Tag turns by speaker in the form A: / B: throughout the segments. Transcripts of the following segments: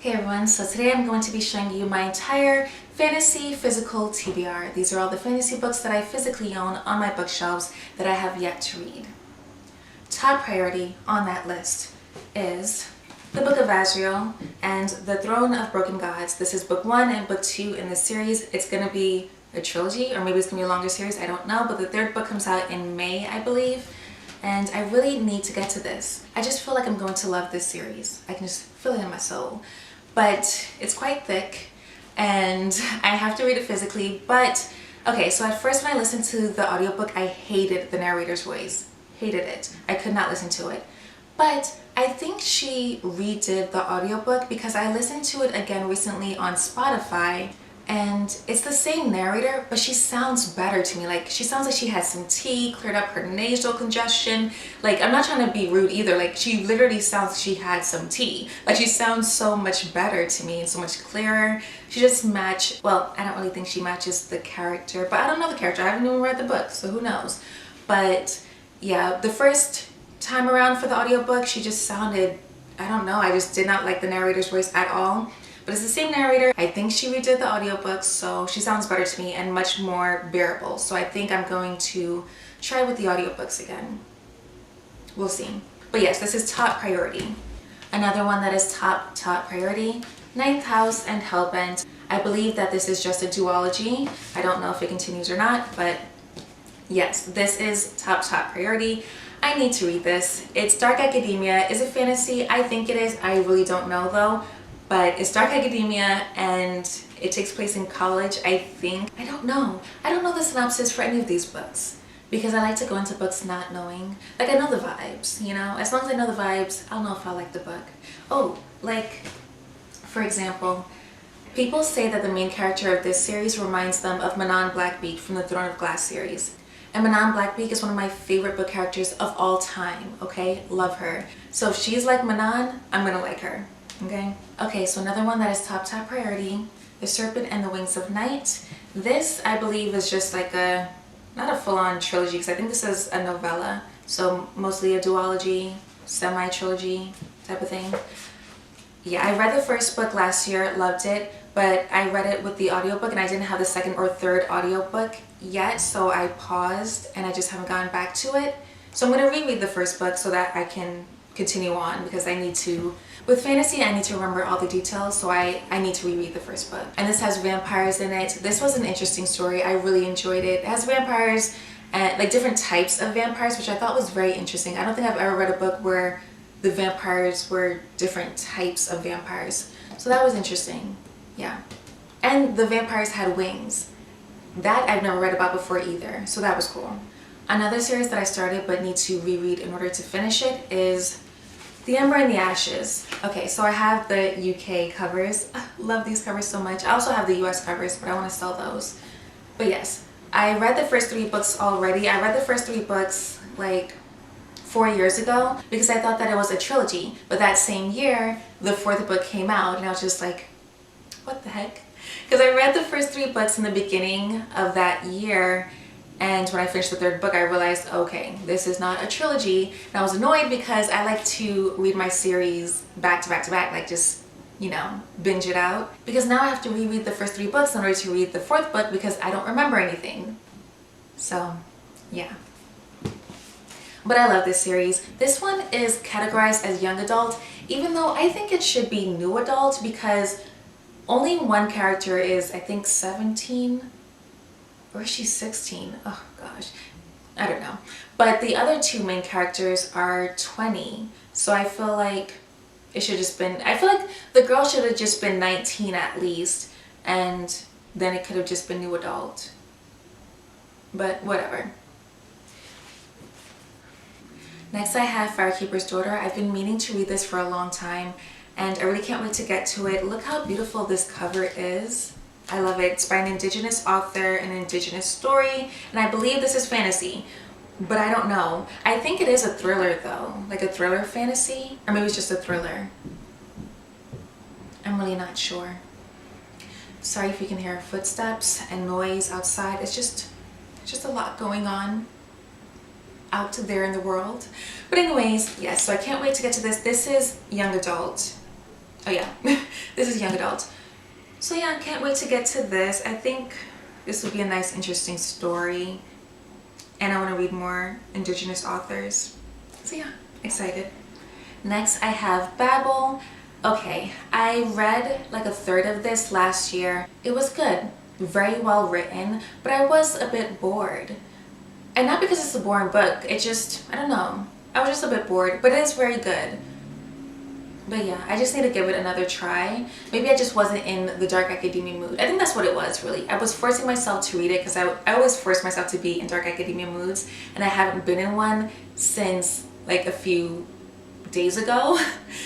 A: Hey everyone, so today I'm going to be showing you my entire fantasy physical TBR. These are all the fantasy books that I physically own on my bookshelves that I have yet to read. Top priority on that list is the Book of Azrael and the Throne of Broken Gods. This is book 1 and book 2 in the series. It's going to be a trilogy, or maybe it's going to be a longer series, I don't know, but the third book comes out in May, I believe. And I really need to get to this. I just feel like I'm going to love this series. I can just feel it in my soul. But it's quite thick and I have to read it physically. But okay, so at first when I listened to the audiobook, I hated the narrator's voice. Hated it. I could not listen to it. But I think she redid the audiobook because I listened to it again recently on Spotify. And it's the same narrator, but she sounds better to me. Like, she sounds like she had some tea, cleared up her nasal congestion. Like, I'm not trying to be rude either. Like, she literally sounds like she had some tea. Like, she sounds so much better to me and so much clearer. She just matched, well, I don't really think she matches the character, but I don't know the character. I haven't even read the book, so who knows. But yeah, the first time around for the audiobook, she just sounded, I don't know, I just did not like the narrator's voice at all. But it's the same narrator. I think she redid the audiobook, so she sounds better to me and much more bearable. So I think I'm going to try with the audiobooks again. We'll see. But yes, this is top priority. Another one that is top priority, Ninth House and Hellbent. I believe that this is just a duology. I don't know if it continues or not, but yes, this is top priority. I need to read this. It's dark academia. Is it fantasy? I think it is. I really don't know though. But it's dark academia and it takes place in college, I think. I don't know. I don't know the synopsis for any of these books because I like to go into books not knowing. Like, I know the vibes, you know? As long as I know the vibes, I'll know if I like the book. Oh, like, for example, people say that the main character of this series reminds them of Manon Blackbeak from the Throne of Glass series. And Manon Blackbeak is one of my favorite book characters of all time, okay? Love her. So if she's like Manon, I'm gonna like her. Okay, so another one that is top priority, The Serpent and the Wings of Night. This, I believe, is just like a, not a full-on trilogy, because I think this is a novella, so mostly a duology, semi-trilogy type of thing. Yeah, I read the first book last year, loved it, but I read it with the audiobook and I didn't have the second or third audiobook yet, so I paused and I just haven't gotten back to it. So I'm going to reread the first book so that I can continue on, because I need to, with fantasy, I need to remember all the details, so I need to reread the first book. And this has vampires in it. This was an interesting story. I really enjoyed it. It has vampires, and like different types of vampires, which I thought was very interesting. I don't think I've ever read a book where the vampires were different types of vampires. So that was interesting. Yeah. And the vampires had wings. That I've never read about before either, so that was cool. Another series that I started but need to reread in order to finish it is The Ember and the Ashes. Okay, so I have the UK covers. Love these covers so much. I also have the US covers, but I want to sell those. But yes, I read the first 3 books already. I read the first 3 books like 4 years ago because I thought that it was a trilogy. But that same year, the 4th book came out and I was just like, what the heck? Because I read the first 3 books in the beginning of that year, and when I finished the 3rd book, I realized, okay, this is not a trilogy. And I was annoyed because I like to read my series back to back, like just, you know, binge it out. Because now I have to reread the first 3 books in order to read the 4th book because I don't remember anything. So, yeah. But I love this series. This one is categorized as young adult, even though I think it should be new adult because only one character is, I think, 17. Or is she 16? Oh gosh, I don't know. But the other 2 main characters are 20. So I feel like it should just been, I feel like the girl should have just been 19 at least. And then it could have just been new adult. But whatever. Next I have Firekeeper's Daughter. I've been meaning to read this for a long time. And I really can't wait to get to it. Look how beautiful this cover is. I love it. It's by an indigenous author, an indigenous story, and I believe this is fantasy, but I don't know. I think it is a thriller though, like a thriller fantasy, or maybe it's just a thriller. I'm really not sure. Sorry if you can hear footsteps and noise outside. It's just a lot going on out there in the world. But anyways, yes, so I can't wait to get to this. This is young adult. Oh yeah, this is young adult. So yeah, I can't wait to get to this. I think this will be a nice, interesting story. And I want to read more Indigenous authors. So yeah, excited. Next, I have Babel. Okay, I read like a third of this last year. It was good, very well written, but I was a bit bored. And not because it's a boring book, it just, I don't know. I was just a bit bored, but it is very good. But yeah, I just need to give it another try. Maybe I just wasn't in the dark academia mood. I think that's what it was, really. I was forcing myself to read it because I always force myself to be in dark academia moods, and I haven't been in one since like a few days ago.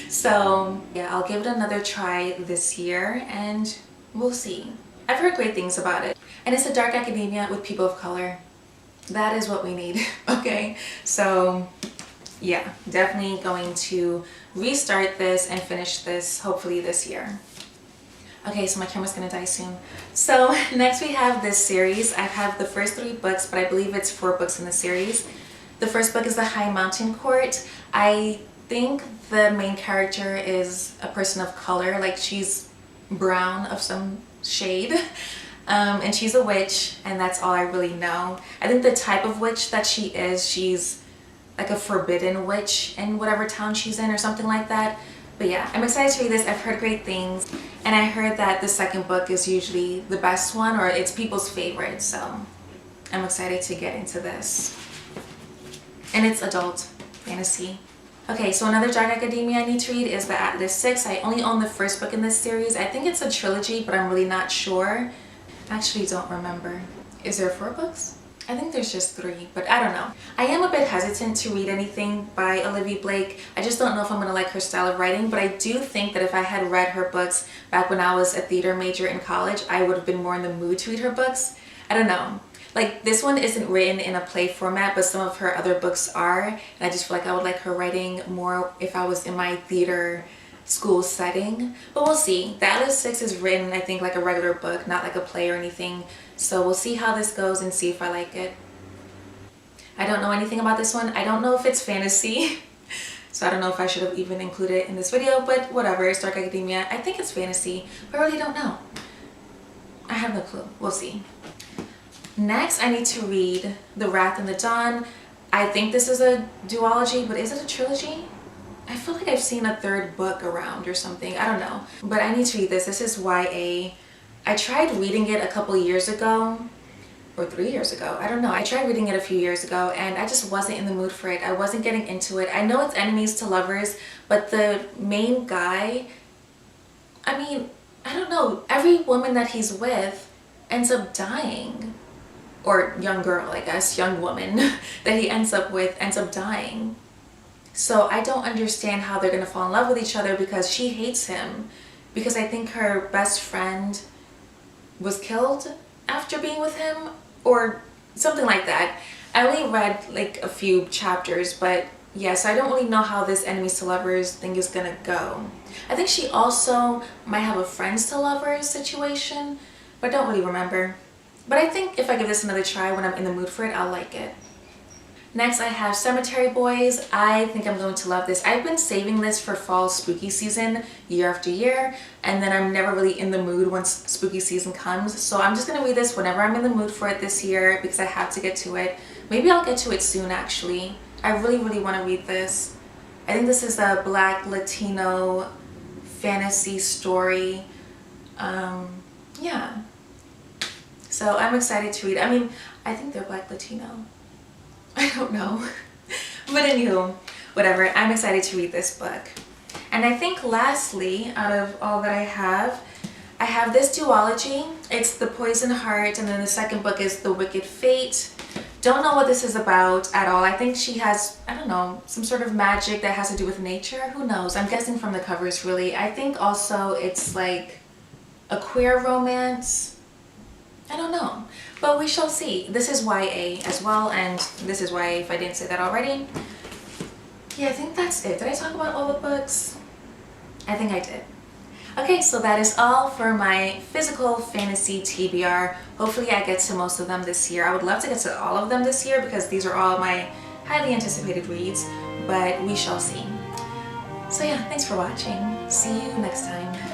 A: So yeah, I'll give it another try this year and we'll see. I've heard great things about it. And it's a dark academia with people of color. That is what we need, okay? So yeah, definitely going to restart this and finish this hopefully this year. Okay, so my camera's gonna die soon. So next we have this series. I have the first 3 books, but I believe it's 4 books in the series. The first book is The High Mountain Court. I think the main character is a person of color, like she's brown of some shade. And she's a witch, and that's all I really know. I think the type of witch that she is, she's like a forbidden witch in whatever town she's in or something like that. But yeah, I'm excited to read this. I've heard great things, and I heard that the second book is usually the best one, or it's people's favorite, so I'm excited to get into this. And it's adult fantasy. Okay, so another dark academia I need to read is The Atlas 6. I only own the first book in this series. I think it's a trilogy, but I'm really not sure. I actually don't remember. Is there 4 books? I think there's just 3, but I don't know. I am a bit hesitant to read anything by Olivia Blake. I just don't know if I'm gonna like her style of writing, but I do think that if I had read her books back when I was a theater major in college, I would have been more in the mood to read her books. I don't know. Like, this one isn't written in a play format, but some of her other books are, and I just feel like I would like her writing more if I was in my theater school setting. But we'll see. The Atlas 6 is written, I think, like a regular book, not like a play or anything. So we'll see how this goes and see if I like it. I don't know anything about this one. I don't know if it's fantasy. So I don't know if I should have even included it in this video, but whatever. It's dark academia. I think it's fantasy, but I really don't know. I have no clue. We'll see. Next, I need to read The Wrath and the Dawn. I think this is a duology, but is it a trilogy? I feel like I've seen a 3rd book around or something. I don't know. But I need to read this. This is YA. I tried reading it a couple years ago, or 3 years ago. I don't know. I tried reading it a few years ago, and I just wasn't in the mood for it. I wasn't getting into it. I know it's enemies to lovers, but the main guy, I mean, I don't know. Every woman that he's with ends up dying. Or young girl, I guess, young woman that he ends up with ends up dying. So I don't understand how they're gonna fall in love with each other, because she hates him. Because I think her best friend was killed after being with him, or something like that. I only read like a few chapters, but yeah, so I don't really know how this enemies to lovers thing is gonna go. I think she also might have a friends to lovers situation, but I don't really remember. But I think if I give this another try when I'm in the mood for it, I'll like it. Next, I have Cemetery Boys. I think I'm going to love this. I've been saving this for fall spooky season year after year, and then I'm never really in the mood once spooky season comes. So I'm just gonna read this whenever I'm in the mood for it this year, because I have to get to it. Maybe I'll get to it soon, actually. I really, really want to read this. I think this is a Black Latino fantasy story. Yeah. So I'm excited to read. I mean, I think they're Black Latino. I don't know. But anywho, whatever. I'm excited to read this book. And I think lastly, out of all that I have this duology. It's The Poison Heart, and then the second book is The Wicked Fate. Don't know what this is about at all. I think she has, I don't know, some sort of magic that has to do with nature. Who knows? I'm guessing from the covers, really. I think also it's like a queer romance. I don't know, but we shall see. This is YA as well, and this is YA if I didn't say that already. Yeah, I think that's it. Did I talk about all the books? I think I did. Okay, so that is all for my physical fantasy TBR. Hopefully I get to most of them this year. I would love to get to all of them this year because these are all my highly anticipated reads, but we shall see. So yeah, thanks for watching. See you next time.